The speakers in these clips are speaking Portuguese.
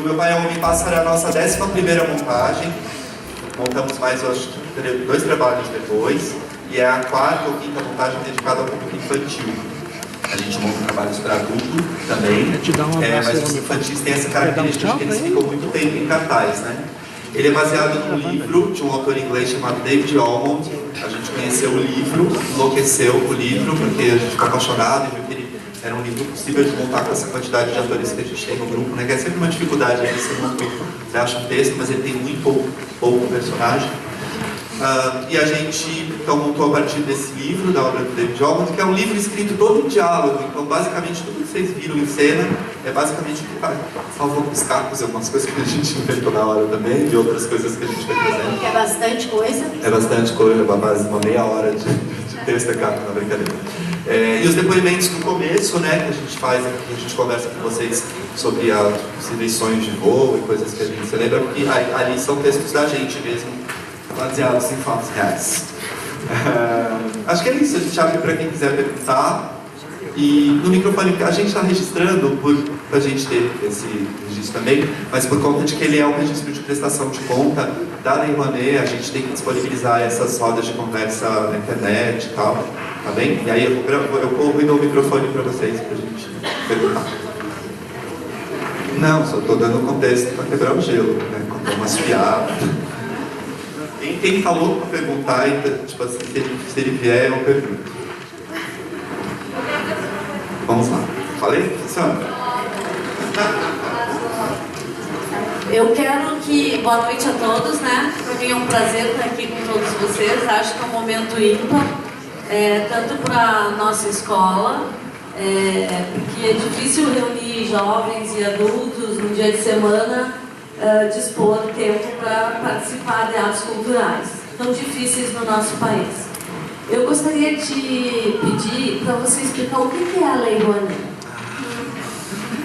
o Meu Pai é Homem Pássaro é a nossa 11ª montagem. Montamos mais, eu acho, 2 trabalhos depois. E é a 4ª ou 5ª montagem dedicada ao público infantil. A gente monta trabalhos para adulto também. Mas os infantis têm essa característica de que eles ficam muito tempo em cartaz, né? Ele é baseado num livro de um autor inglês chamado David Almond. A gente conheceu o livro, enlouqueceu o livro, porque a gente ficou apaixonado e viu que ele era um livro possível de montar com essa quantidade de atores que a gente tem no grupo, né? Que é sempre uma dificuldade, né? Você acha um texto, mas ele tem muito pouco personagem. E a gente então montou a partir desse livro, da obra do David Almond, que é um livro escrito todo em diálogo. Então, basicamente, tudo que vocês viram em cena é basicamente salvo alguns cacos, algumas coisas que a gente inventou na hora também, e outras coisas que a gente vai trazendo. É bastante coisa. É bastante coisa, quase uma meia hora de texto, é caco, na brincadeira. E os depoimentos no começo, né, que a gente faz aqui, a gente conversa com vocês sobre as possíveis sonhos de voo e coisas que a gente celebra, porque ali são textos da gente mesmo, baseados em fatos reais. Acho que é isso, a gente abre para quem quiser perguntar. E no microfone, a gente está registrando, a gente ter esse registro também, mas por conta de que ele é um registro de prestação de conta da Lei Rouanet, a gente tem que disponibilizar essas rodas de conversa na internet e tal, tá bem? E aí eu corro e dou o microfone para vocês, para a gente perguntar. Não, só estou dando contexto para quebrar o gelo, né? Contar umas piadas. Quem falou para perguntar, tipo assim, se ele vier, eu pergunto. Vamos lá. Falei? Sandra? Eu quero que... Boa noite a todos, né? Para mim é um prazer estar aqui com todos vocês. Acho que é um momento ímpar, tanto para a nossa escola, porque é difícil reunir jovens e adultos no dia de semana, dispor tempo para participar de atos culturais tão difíceis no nosso país. Eu gostaria de pedir para você explicar o que é a Lei Rouanet.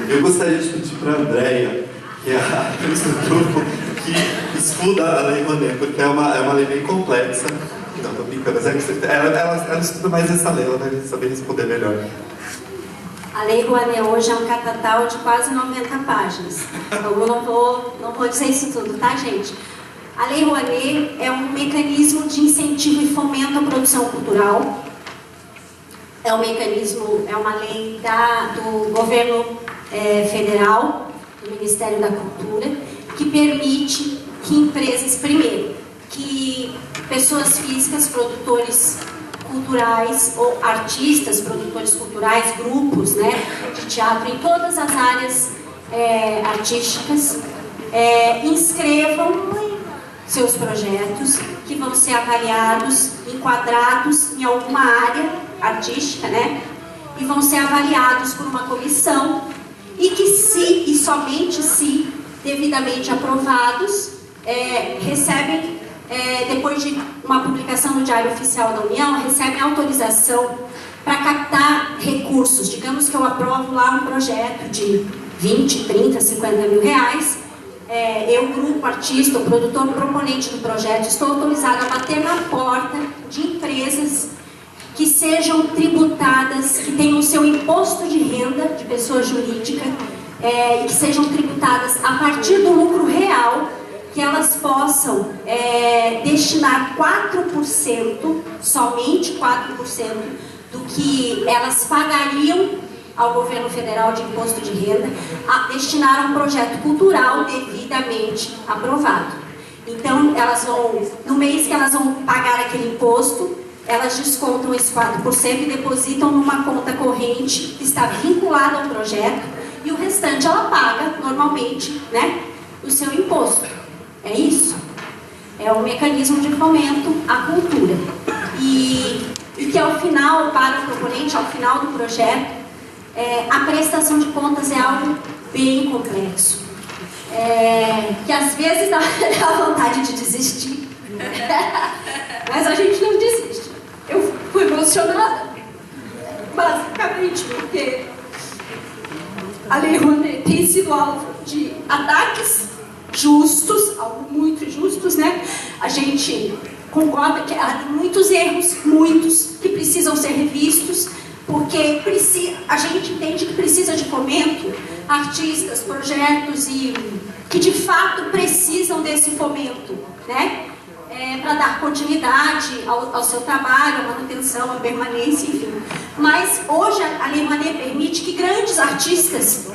Eu gostaria de pedir para a Andréia, que é a do grupo que estuda a Lei Rouanet, porque é uma lei bem complexa. Não, estou brincando, mas ela estuda mais essa lei, ela vai saber responder melhor. A Lei Rouanet hoje é um catatal de quase 90 páginas. Então eu não vou dizer isso tudo, tá, gente? A Lei Rouanet é um mecanismo de incentivo e fomento à produção cultural. É um mecanismo, é uma lei do governo federal, do Ministério da Cultura, que permite que empresas, primeiro, que pessoas físicas, produtores culturais, ou artistas, produtores culturais, grupos, né, de teatro, em todas as áreas artísticas, inscrevam seus projetos, que vão ser avaliados, enquadrados em alguma área artística, né? E vão ser avaliados por uma comissão e que, se e somente se devidamente aprovados, recebem, depois de uma publicação no Diário Oficial da União, recebem autorização para captar recursos. Digamos que eu aprovo lá um projeto de 20, 30, 50 mil reais. Eu, grupo, artista, o produtor, proponente do projeto, estou autorizado a bater na porta de empresas que sejam tributadas, que tenham o seu imposto de renda de pessoa jurídica, e que sejam tributadas a partir do lucro real, que elas possam destinar 4%, somente 4%, do que elas pagariam ao governo federal de imposto de renda, a destinar a um projeto cultural devidamente aprovado. Então, elas vão, no mês que elas vão pagar aquele imposto, elas descontam esse 4% e depositam numa conta corrente que está vinculada ao projeto, e o restante ela paga normalmente, né, o seu imposto. É isso. É um mecanismo de fomento à cultura. E que ao final, para o proponente, ao final do projeto, a prestação de contas é algo bem complexo, que às vezes dá vontade de desistir, mas a gente não desiste. Eu fui emocionada, basicamente, porque a Lei Rouanet tem sido alvo de ataques justos, algo muito justos, né? A gente concorda que há muitos erros, muitos, que precisam ser revistos, porque a gente entende que precisa de fomento, artistas, projetos que de fato precisam desse fomento, né? Para dar continuidade ao seu trabalho, à manutenção, à permanência, enfim. Mas hoje a Lei Rouanet permite que grandes artistas,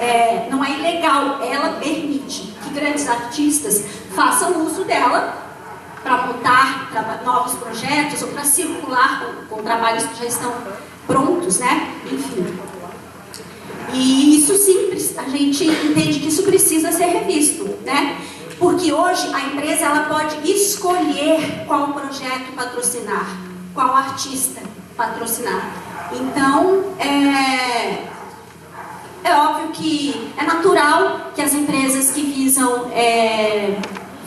não é ilegal, ela permite que grandes artistas façam uso dela para montar novos projetos ou para circular com trabalhos que já estão prontos, né? Enfim. E isso sim, a gente entende que isso precisa ser revisto, né? Porque hoje a empresa ela pode escolher qual projeto patrocinar, qual artista patrocinar. Então, é óbvio que é natural que as empresas que visam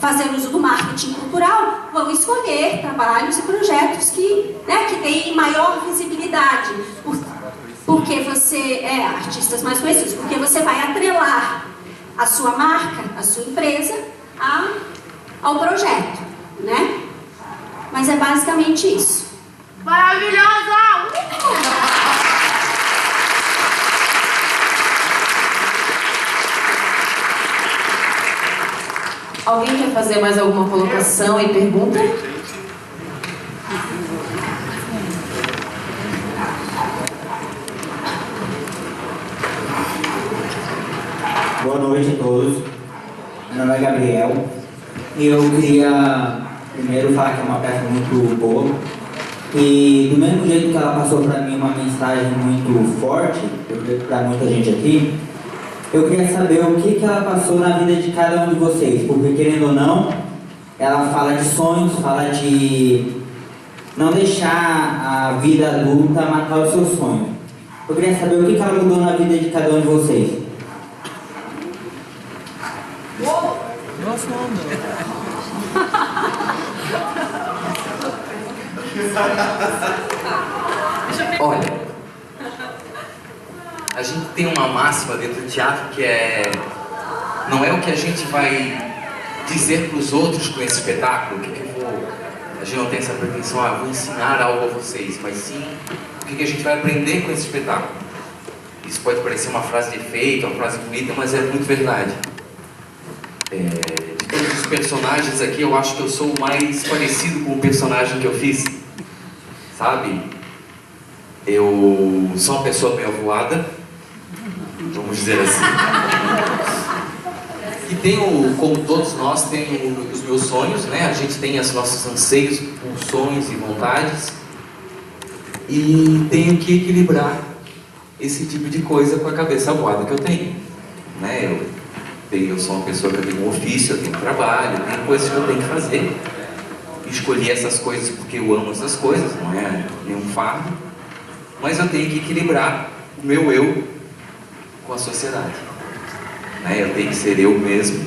fazer uso do marketing cultural vão escolher trabalhos e projetos que têm maior visibilidade. Porque você artistas mais conhecidos, porque você vai atrelar a sua marca, a sua empresa, ao projeto, né? Mas é basicamente isso. Maravilhosa! Alguém quer fazer mais alguma colocação e pergunta? Boa noite a todos. Meu nome é Gabriel e eu queria primeiro falar que é uma peça muito boa e do mesmo jeito que ela passou para mim uma mensagem muito forte, eu creio que para muita gente aqui, eu queria saber o que ela passou na vida de cada um de vocês, porque querendo ou não, ela fala de sonhos, fala de não deixar a vida adulta matar o seu sonho. Eu queria saber o que ela mudou na vida de cada um de vocês. Olha, a gente tem uma máxima dentro do teatro que não é o que a gente vai dizer para os outros com esse espetáculo, a gente não tem essa pretensão, vou ensinar algo a vocês, mas sim o que a gente vai aprender com esse espetáculo. Isso pode parecer uma frase de efeito, uma frase bonita, mas é muito verdade. De todos os personagens aqui, eu acho que eu sou o mais parecido com o personagem que eu fiz, sabe? Eu sou uma pessoa meio avoada, vamos dizer assim. E tenho, como todos nós, tenho os meus sonhos, né? A gente tem os nossos anseios, pulsões e vontades. E tenho que equilibrar esse tipo de coisa com a cabeça avoada que eu tenho, né? Eu sou uma pessoa que tem um ofício, eu tenho trabalho, eu tenho coisas que eu tenho que fazer. Escolhi essas coisas porque eu amo essas coisas, não é nenhum fardo. Mas eu tenho que equilibrar o meu eu com a sociedade. Eu tenho que ser eu mesmo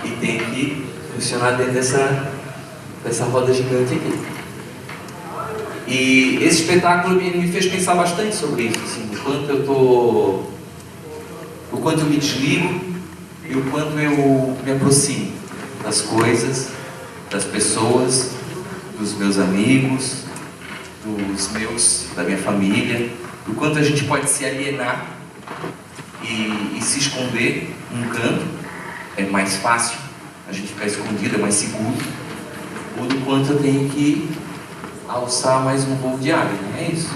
e tenho que funcionar dentro dessa roda gigante aqui. E esse espetáculo me fez pensar bastante sobre isso, assim, o quanto eu me desligo e o quanto eu me aproximo das coisas, das pessoas, dos meus amigos, da minha família, o quanto a gente pode se alienar e se esconder num canto, é mais fácil, a gente ficar escondido, é mais seguro, ou do quanto eu tenho que alçar mais um voo de águia, não é isso?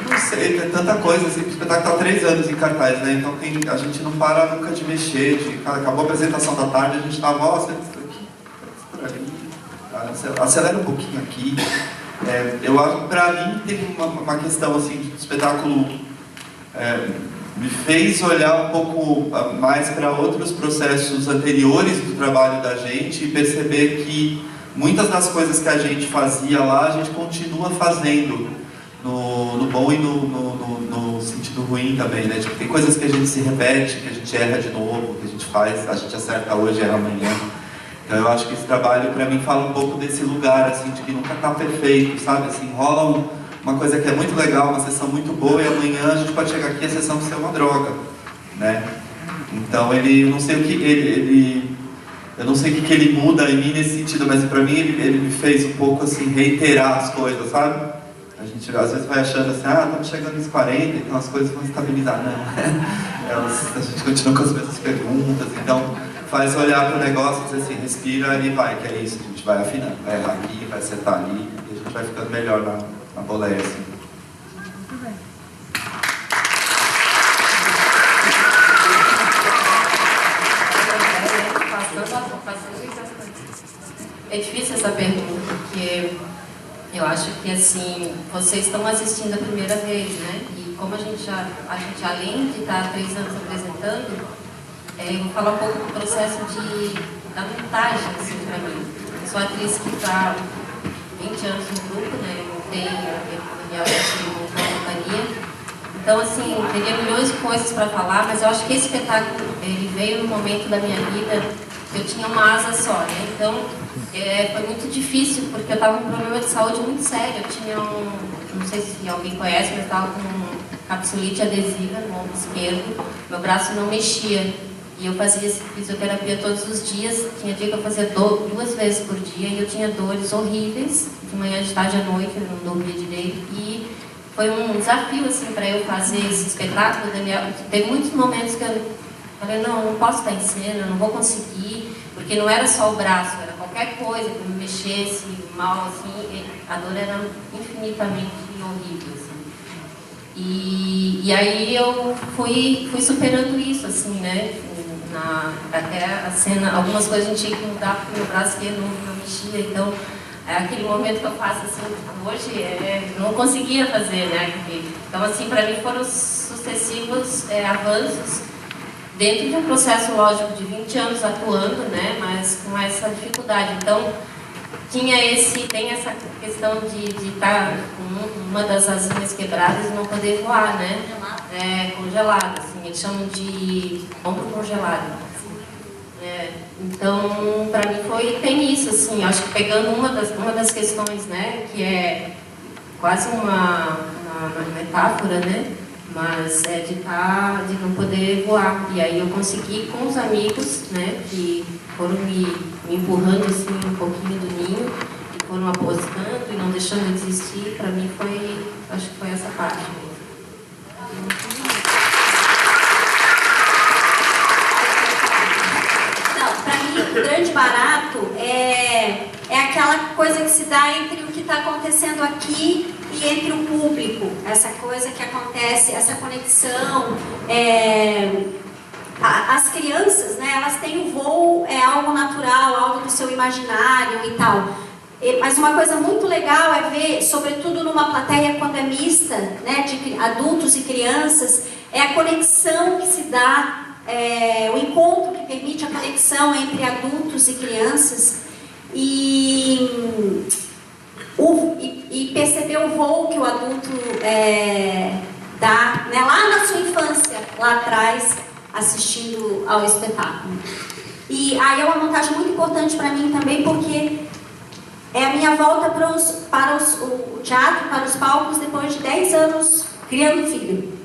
Não sei, é tanta coisa, assim, o espetáculo está há 3 anos em cartaz, né? Então a gente não para nunca de mexer, acabou a apresentação da tarde, a gente estava, ó, você por ali, acelera um pouquinho aqui. Eu acho, para mim, tem uma questão assim, de espetáculo me fez olhar um pouco mais para outros processos anteriores do trabalho da gente e perceber que muitas das coisas que a gente fazia lá, a gente continua fazendo no bom e no sentido ruim também, né? Tipo, tem coisas que a gente se repete, que a gente erra de novo, que a gente faz, a gente acerta hoje, erra amanhã. Então eu acho que esse trabalho, para mim, fala um pouco desse lugar, assim, de que nunca está perfeito, sabe? Assim, rola uma coisa que é muito legal, uma sessão muito boa, e amanhã a gente pode chegar aqui e a sessão ser uma droga, né? Então ele, eu não sei o que eu não sei o que ele muda em mim nesse sentido, mas pra mim ele me fez um pouco assim reiterar as coisas, sabe? A gente às vezes vai achando assim, estamos chegando nos 40, então as coisas vão estabilizar. Não, a gente continua com as mesmas perguntas, então faz olhar para o negócio e dizer assim, respira e vai, que é isso, a gente vai afinando, vai errar aqui, vai acertar ali, e a gente vai ficando melhor na boleia, assim. É difícil essa pergunta, porque eu acho que, assim, vocês estão assistindo a primeira vez, né? E como a gente além de estar há 3 anos apresentando, eu vou falar um pouco do processo da montagem, assim, para mim. Eu sou atriz que está 20 anos no grupo, né? Eu montei a minha companhia. Então, assim, teria milhões de coisas para falar, mas eu acho que esse espetáculo, ele veio no momento da minha vida que eu tinha uma asa só, né? Então, foi muito difícil, porque eu estava com um problema de saúde muito sério. Eu tinha não sei se alguém conhece, mas eu estava com capsulite adesiva no ombro esquerdo, meu braço não mexia. E eu fazia fisioterapia todos os dias, tinha dia que eu fazia 2 vezes por dia, e eu tinha dores horríveis, de manhã, de tarde, à noite, eu não dormia direito. E foi um desafio, assim, para eu fazer esse espetáculo. Teve muitos momentos que eu falei, não posso estar em cena, não vou conseguir, porque não era só o braço, era qualquer coisa que me mexesse mal, assim, a dor era infinitamente horrível, assim. E aí eu fui superando isso, assim, né? Até a cena, algumas coisas a gente tinha que mudar porque meu braço esquerdo não mexia, então é aquele momento que eu faço assim, hoje eu não conseguia fazer, né? Então, assim, para mim foram sucessivos avanços dentro de um processo, lógico, de 20 anos atuando, né? Mas com essa dificuldade. Então, tem essa questão de estar com uma das asinhas quebradas e não poder voar, né? Congelada, assim, eles chamam de ombro congelado. Então, para mim tem isso, assim, acho que pegando uma das questões, né, que é quase uma metáfora, né, mas de não poder voar. E aí eu consegui com os amigos, né, que foram me empurrando assim um pouquinho do ninho, e foram apostando e não deixando eu desistir. Para mim acho que foi essa parte mesmo. O grande barato é aquela coisa que se dá entre o que está acontecendo aqui e entre o público. Essa coisa que acontece, essa conexão. As crianças, né, elas têm o voo, é algo natural, algo do seu imaginário e tal. Mas uma coisa muito legal é ver, sobretudo numa plateia quando é mista, né, de adultos e crianças, é a conexão que se dá. O encontro que permite a conexão entre adultos e crianças e perceber o voo que o adulto dá, né, lá na sua infância, lá atrás, assistindo ao espetáculo. E aí é uma montagem muito importante para mim também, porque é a minha volta para o teatro, para os palcos, depois de 10 anos criando filho.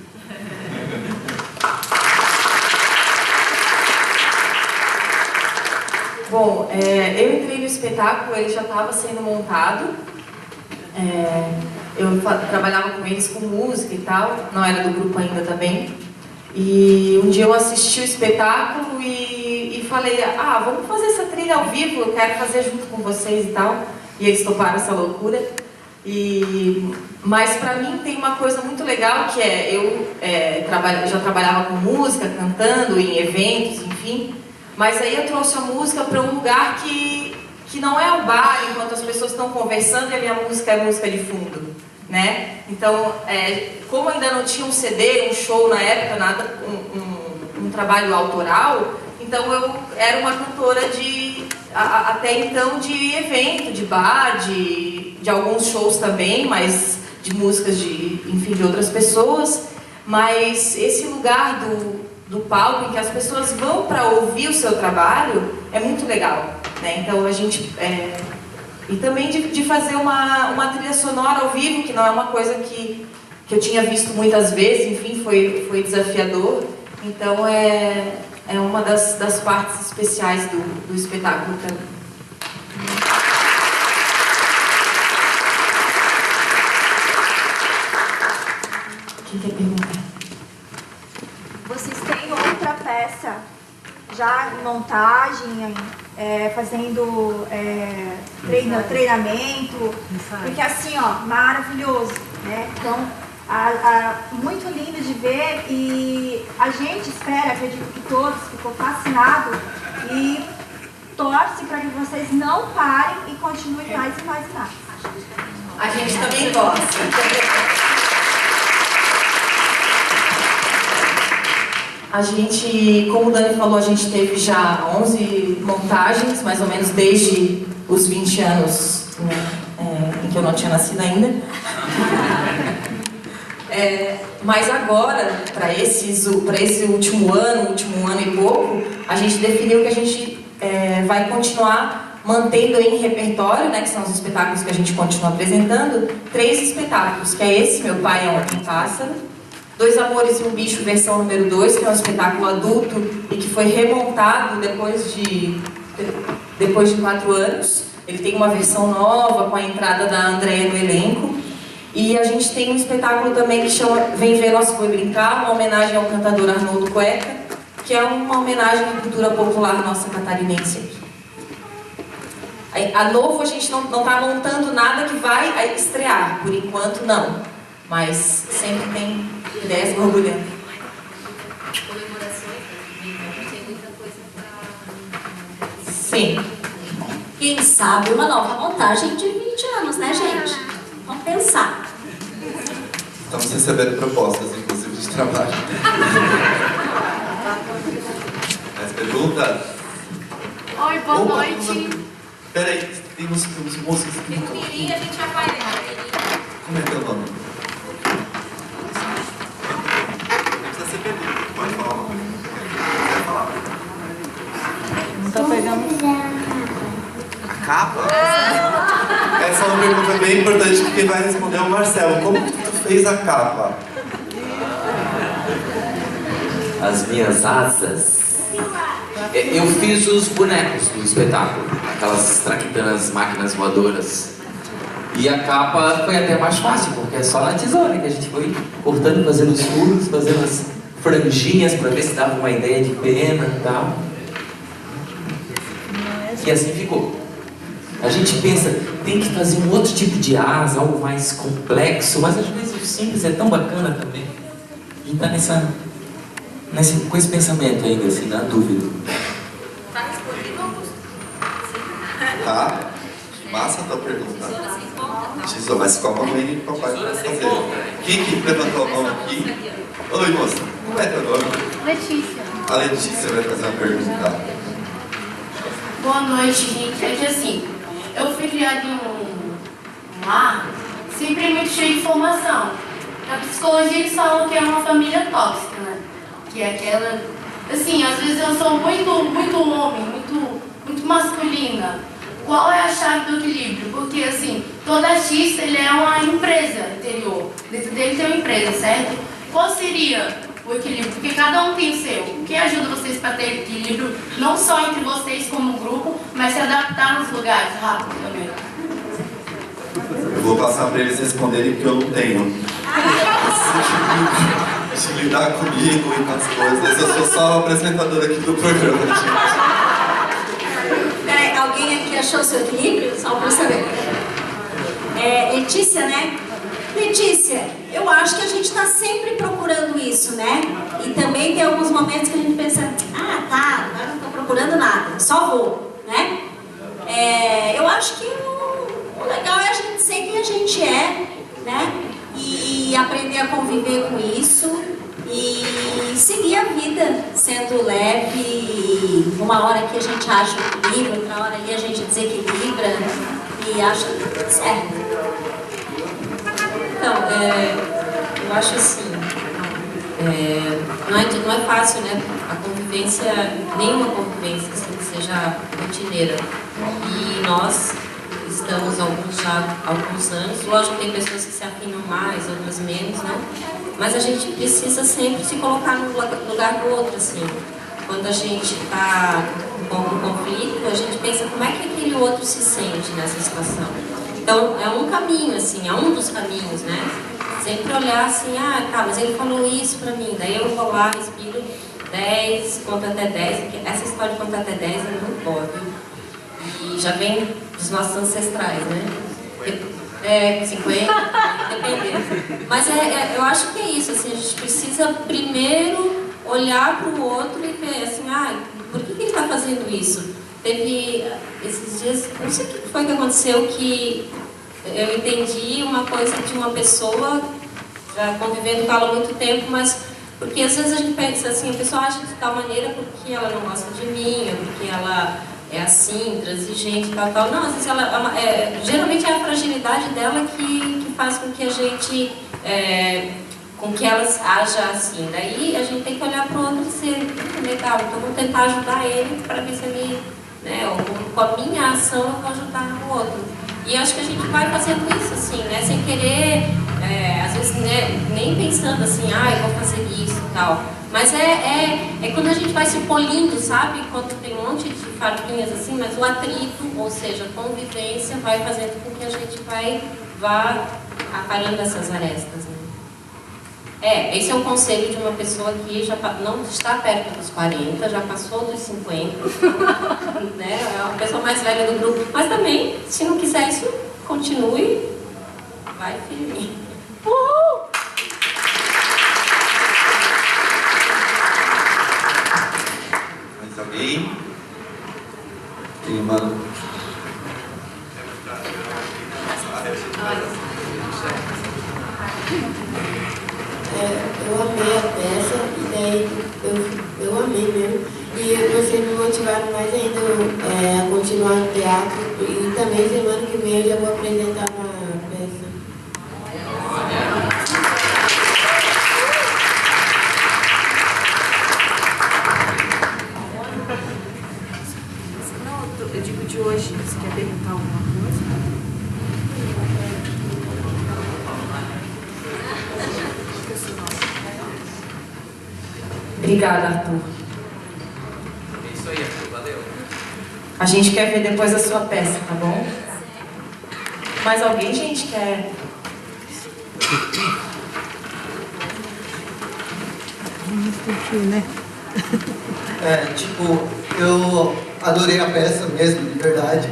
Bom, eu entrei no espetáculo, ele já estava sendo montado. Eu trabalhava com eles com música e tal, não era do grupo ainda também. E um dia eu assisti o espetáculo e falei, vamos fazer essa trilha ao vivo, eu quero fazer junto com vocês e tal. E eles toparam essa loucura. Mas para mim tem uma coisa muito legal que eu já trabalhava com música, cantando em eventos, enfim. Mas aí eu trouxe a música para um lugar que não é o bar, enquanto as pessoas estão conversando e a minha música é música de fundo, né? Então, como ainda não tinha um CD, um show na época, nada, um trabalho autoral, então eu era uma cantora até então de evento, de bar, de alguns shows também, mas de músicas de outras pessoas. Mas esse lugar do palco, em que as pessoas vão para ouvir o seu trabalho, é muito legal, né? Então a gente e também de fazer uma trilha sonora ao vivo, que não é uma coisa que eu tinha visto muitas vezes, enfim, foi desafiador. Então é uma das partes especiais do espetáculo também. Quem quer perguntar? Vocês têm outra peça já em montagem, fazendo treinamento? Porque assim, ó, maravilhoso, né? Então, muito lindo de ver e a gente espera, acredito que todos, ficou fascinado e torce para que vocês não parem e continuem mais e mais e mais. A gente também gosta. A gente, como o Dani falou, a gente teve já 11 montagens, mais ou menos desde os 20 anos, né, em que eu não tinha nascido ainda. Mas agora, para esse último ano e pouco, a gente definiu que a gente vai continuar mantendo em repertório, né, que são os espetáculos que a gente continua apresentando, 3 espetáculos, que é esse, Meu Pai é um Pássaro, Dois Amores e um Bicho, versão número 2, que é um espetáculo adulto e que foi remontado depois de 4 anos. Ele tem uma versão nova, com a entrada da Andréia no elenco. E a gente tem um espetáculo também que chama Vem Ver Nosso Boi Brincar, uma homenagem ao cantador Arnoldo Cueca, que é uma homenagem à cultura popular nossa catarinense. A novo a gente não está montando nada que vai estrear, por enquanto não. Mas sempre tem ideias borbulhando. Sim. Quem sabe uma nova montagem de 20 anos, né, gente? Vamos pensar. Estamos recebendo propostas, inclusive, de trabalho. Mais perguntas? Oi, boa noite. Peraí, tem uns moços aqui. A gente aparece. Como é teu nome? Não precisa ser perdido, pode falar. Quer falar? Não tá pegando. A capa? Essa é uma pergunta bem importante que quem vai responder é o Marcelo. Como que tu fez a capa? As minhas asas. Eu fiz os bonecos do espetáculo, aquelas traquitanas, máquinas voadoras. E a capa foi até mais fácil, porque é só na tesoura que a gente foi cortando, fazendo os furos, fazendo as franjinhas para ver se dava uma ideia de pena e tal. E assim ficou. A gente pensa, tem que fazer um outro tipo de asa, algo mais complexo, mas às vezes o simples é tão bacana também. A gente tá com esse pensamento ainda, assim, na dúvida. Tá respondido, Augusto? Tá? Massa a tua pergunta. Tesoura, mas qual a mãe que o papai vai fazer? Quem que levantou a mão aqui? Oi, moça. Como é teu nome? Letícia. A Letícia vai fazer uma pergunta. Boa noite, gente. É que assim, eu fui criada em um lar sempre muito cheio de informação. Na psicologia eles falam que é uma família tóxica, né? Que é aquela... Assim, às vezes eu sou muito homem, muito masculina. Qual é a chave do equilíbrio? Porque, assim, todo artista, ele é uma empresa interior. Dentro dele tem uma empresa, certo? Qual seria o equilíbrio? Porque cada um tem o seu. O que ajuda vocês para ter equilíbrio, não só entre vocês como grupo, mas se adaptar nos lugares rápido também? Eu vou passar para eles responderem porque eu não tenho. De lidar comigo e com as coisas. Eu sou só o apresentador aqui do programa, gente. Peraí, alguém aqui achou o seu equilíbrio? Só para saber. Letícia, né? Letícia, eu acho que a gente está sempre procurando isso, né? E também tem alguns momentos que a gente pensa, tá, agora não estou procurando nada, só vou, né? Eu acho que o legal é a gente ser quem a gente é, né? E aprender a conviver com isso e seguir a vida sendo leve. Uma hora que a gente acha o equilíbrio, outra hora ali a gente desequilibra e acha que tá tudo certo. Então, eu acho assim, não é fácil, né? A convivência, nenhuma convivência assim, que seja rotineira. E nós estamos já há alguns anos, lógico que tem pessoas que se afinam mais, outras menos, né? Mas a gente precisa sempre se colocar no lugar do outro, assim. quando a gente está com um conflito, a gente pensa como é que aquele outro se sente nessa situação. Então, é um caminho, assim, é um dos caminhos, né? Sempre olhar assim, ah, tá, mas ele falou isso pra mim, daí eu vou lá, respiro 10, conto até 10, essa história de contar até 10 é muito boa, viu? E já vem dos nossos ancestrais, né? 50, dependendo. Mas eu acho que é isso, assim, a gente precisa primeiro olhar para o outro e ver, assim, ah, por que ele está fazendo isso? Teve esses dias, não sei o que foi que aconteceu, que eu entendi uma coisa de uma pessoa, já convivendo com ela há muito tempo, mas porque às vezes a gente pensa assim, a pessoa age de tal maneira porque ela não gosta de mim, ou porque ela é assim, transigente, tal. Não, às vezes geralmente é a fragilidade dela que faz com que a gente, com que ela haja assim. Daí a gente tem que olhar para o outro e dizer, legal, então vou tentar ajudar ele para ver se ele, né, ou com a minha ação eu vou ajudar o outro. E acho que a gente vai fazendo isso assim, né, sem querer, às vezes, né, nem pensando assim, eu vou fazer isso e tal. Mas é quando a gente vai se polindo, sabe? Quando tem um monte de farinhas assim, mas o atrito, ou seja, a convivência, vai fazendo com que a gente vá aparando essas arestas, né? Esse é um conselho de uma pessoa que já não está perto dos 40, já passou dos 50, né? É uma pessoa mais velha do grupo. Mas também, se não quiser isso, continue, vai firme. Uhul! Alguém? Tem uma... Eu amei a peça e daí eu amei mesmo. E vocês me motivaram mais ainda a continuar no teatro. E também semana que vem eu já vou apresentar uma peça. Eu digo de hoje, você quer perguntar alguma coisa? Obrigada, Arthur. É isso aí, Arthur, valeu. A gente quer ver depois a sua peça, tá bom? Mais alguém, gente, quer? Eu adorei a peça mesmo, de verdade.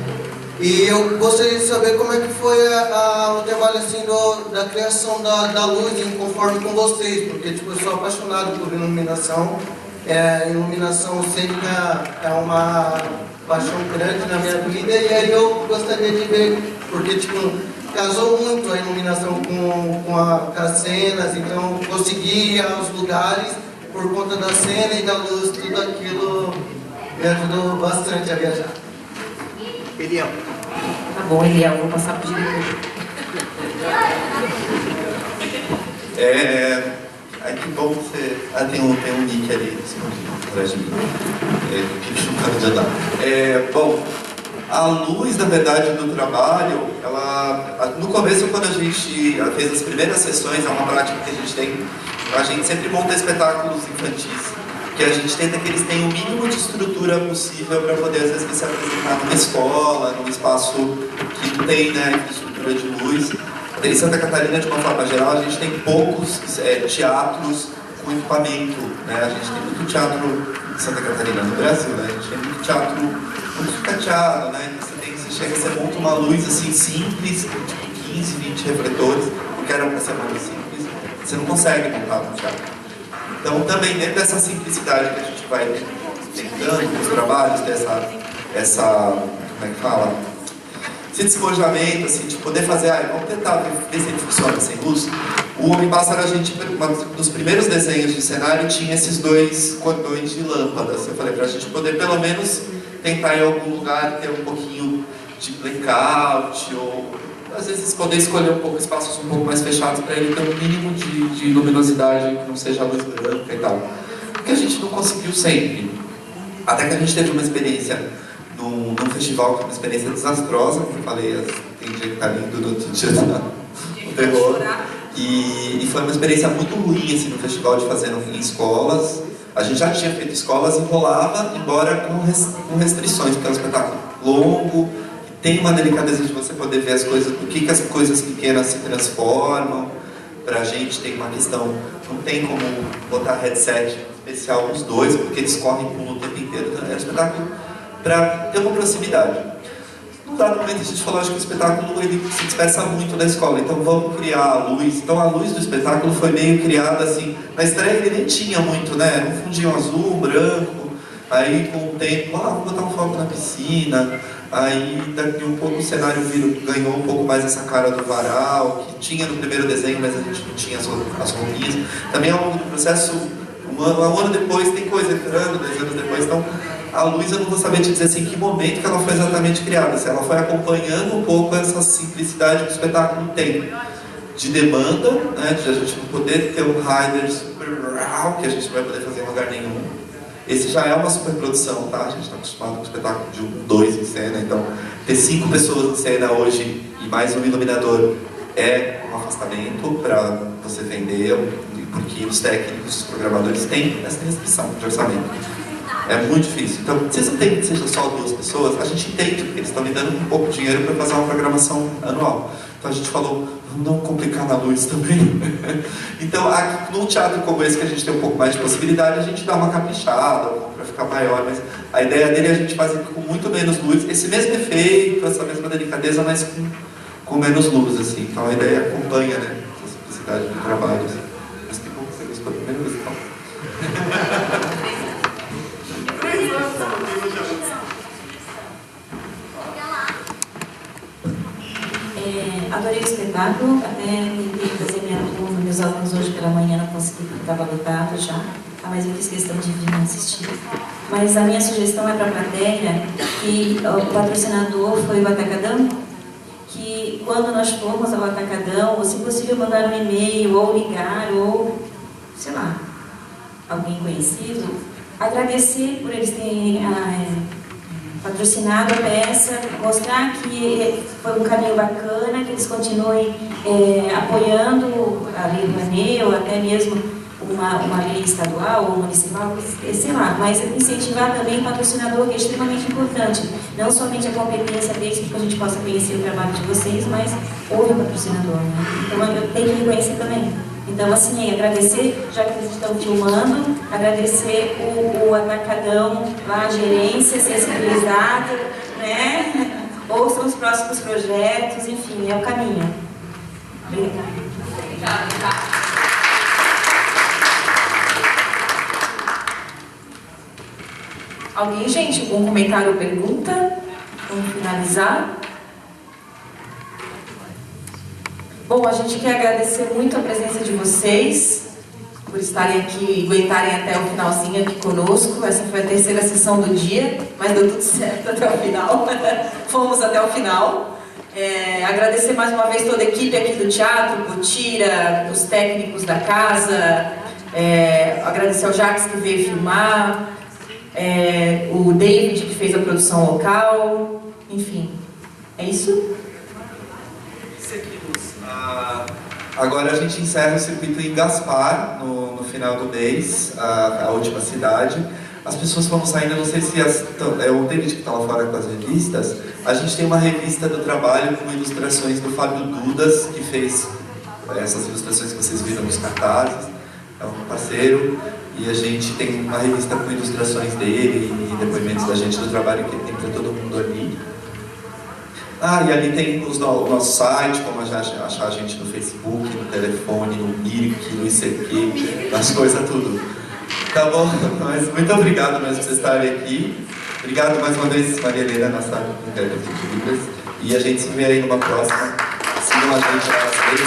E eu gostaria de saber como é que foi o trabalho assim da criação da luz conforme com vocês, porque eu sou apaixonado por iluminação. Iluminação cênica é uma paixão grande na minha vida, e aí eu gostaria de ver, porque casou muito a iluminação com as cenas, então consegui ir aos lugares por conta da cena e da luz, tudo aquilo me ajudou bastante a viajar. Eliel. Tá bom, Eliel, vou passar pro diretor. Que bom você... tem um nick ali, atrás de mim. Que chocado de andar. Bom, a luz, na verdade, do trabalho, no começo, quando a gente fez as primeiras sessões, é uma prática que a gente tem, a gente sempre monta espetáculos infantis, que a gente tenta que eles tenham o mínimo de estrutura possível para poder, às vezes, se apresentar numa escola, num espaço que não tem, né, estrutura de luz. Em Santa Catarina, de uma forma geral, a gente tem poucos teatros com equipamento, né? A gente tem muito teatro em Santa Catarina, no Brasil, né? A gente tem muito teatro muito sucateado, né? Você monta uma luz assim simples, 15, 20 refletores, que eram para ser muito simples, você não consegue montar um teatro. Então, também dentro dessa simplicidade que a gente vai tentando nos trabalhos, como é que fala? Esse despojamento, assim, de poder fazer, vamos tentar ver se ele funciona sem luz. O Homem-Pássaro, nos primeiros desenhos de cenário, tinha esses 2 cordões de lâmpadas. Eu falei pra gente poder, pelo menos, tentar em algum lugar ter um pouquinho de blackout, ou às vezes poder escolher um pouco espaços um pouco mais fechados para ele ter um mínimo de luminosidade, que não seja a luz branca e tal. Porque a gente não conseguiu sempre. Até que a gente teve uma experiência num festival, que é uma experiência desastrosa, como eu falei, tem dia que tá lindo, no outro dia tá no terror. E foi uma experiência muito ruim assim, no festival, de fazer em escolas, A gente já tinha feito escolas e rolava, embora com restrições, porque é um espetáculo longo, tem uma delicadeza de você poder ver as coisas, do que as coisas pequenas se transformam. Pra gente tem uma questão, não tem como botar headset especial nos dois, porque eles correm o tempo inteiro. É um espetáculo para ter uma proximidade. Num dado momento a gente falou, acho que o espetáculo ele se dispersa muito da escola, então vamos criar a luz. Então a luz do espetáculo foi meio criada assim, na estreia ele nem tinha muito, né? Era um fundinho azul, branco, aí com o tempo, vamos botar um foco na piscina. Aí daqui um pouco o cenário ganhou um pouco mais essa cara do varal, que tinha no primeiro desenho, mas a gente não tinha as roupinhas. Também ao longo do processo, um ano depois tem coisa entrando, 10 anos depois, então a luz eu não vou saber te dizer assim, que momento que ela foi exatamente criada, se ela foi acompanhando um pouco essa simplicidade que o espetáculo tem, de demanda, né, de a gente não poder ter um rider super raw, que a gente não vai poder fazer em lugar nenhum. Esse já é uma superprodução, tá? A gente está acostumado com o espetáculo de 2 em cena, então ter 5 pessoas em cena hoje e mais um iluminador é um afastamento para você vender, porque os técnicos, os programadores têm essa restrição de orçamento. É muito difícil. Então, vocês não tem que seja só 2 pessoas, a gente entende que eles estão me dando um pouco de dinheiro para fazer uma programação anual. Então a gente falou, vamos não complicar na luz também. Então, aqui, num teatro como esse, que a gente tem um pouco mais de possibilidade, a gente dá uma caprichada para ficar maior, mas a ideia dele é a gente fazer com muito menos luz, esse mesmo efeito, essa mesma delicadeza, mas com menos luz, assim. Então a ideia acompanha, né, essa simplicidade do trabalho. Assim. Mas que bom que você gostou da primeira vez, então. Adorei o espetáculo, até tentei fazer minha turma, meus alunos hoje pela manhã não consegui, porque estava lotado já, mas eu fiz questão de vir assistir. Mas a minha sugestão é para a plateia, que o patrocinador foi o Atacadão, que quando nós formos ao Atacadão, ou se possível mandar um e-mail, ou ligar, ou, sei lá, alguém conhecido, agradecer por eles terem patrocinado a peça, mostrar que foi um caminho bacana, que eles continuem apoiando a Lei Rouanet, ou até mesmo uma lei estadual ou municipal, sei lá, mas incentivar também o patrocinador, que é extremamente importante, não somente a competência deles, para que a gente possa conhecer o trabalho de vocês, mas houve o patrocinador, né? Então eu tenho que reconhecer também. Então, assim, agradecer, já que eles estão filmando, agradecer o Atacadão, a gerência sensibilizada, né? Ouçam os próximos projetos, enfim, é o caminho. Obrigada. Alguém, gente, algum comentário ou pergunta? Vamos finalizar? Bom, a gente quer agradecer muito a presença de vocês, por estarem aqui e aguentarem até o finalzinho aqui conosco. Essa foi a 3ª sessão do dia, mas deu tudo certo até o final. Fomos até o final. Agradecer mais uma vez toda a equipe aqui do teatro, Botira, os técnicos da casa, agradecer ao Jacques que veio filmar, o David que fez a produção local, enfim, é isso? Agora a gente encerra o circuito em Gaspar, no final do mês, a última cidade. As pessoas vão saindo, não sei se o David que está lá fora com as revistas, a gente tem uma revista do trabalho com ilustrações do Fábio Dudas, que fez essas ilustrações que vocês viram nos cartazes, é um parceiro, e a gente tem uma revista com ilustrações dele e depoimentos da gente do trabalho que ele tem para todo mundo ali. E ali tem o nosso site, como achar a gente no Facebook, no telefone, no Mirk, no ICQ, nas coisas tudo. Tá bom? Mas muito obrigado mesmo por vocês estarem aqui. Obrigado mais uma vez, Maria Helena, nossa intérprete de Libras. E a gente se vê aí numa próxima. Sigam a gente nas redes,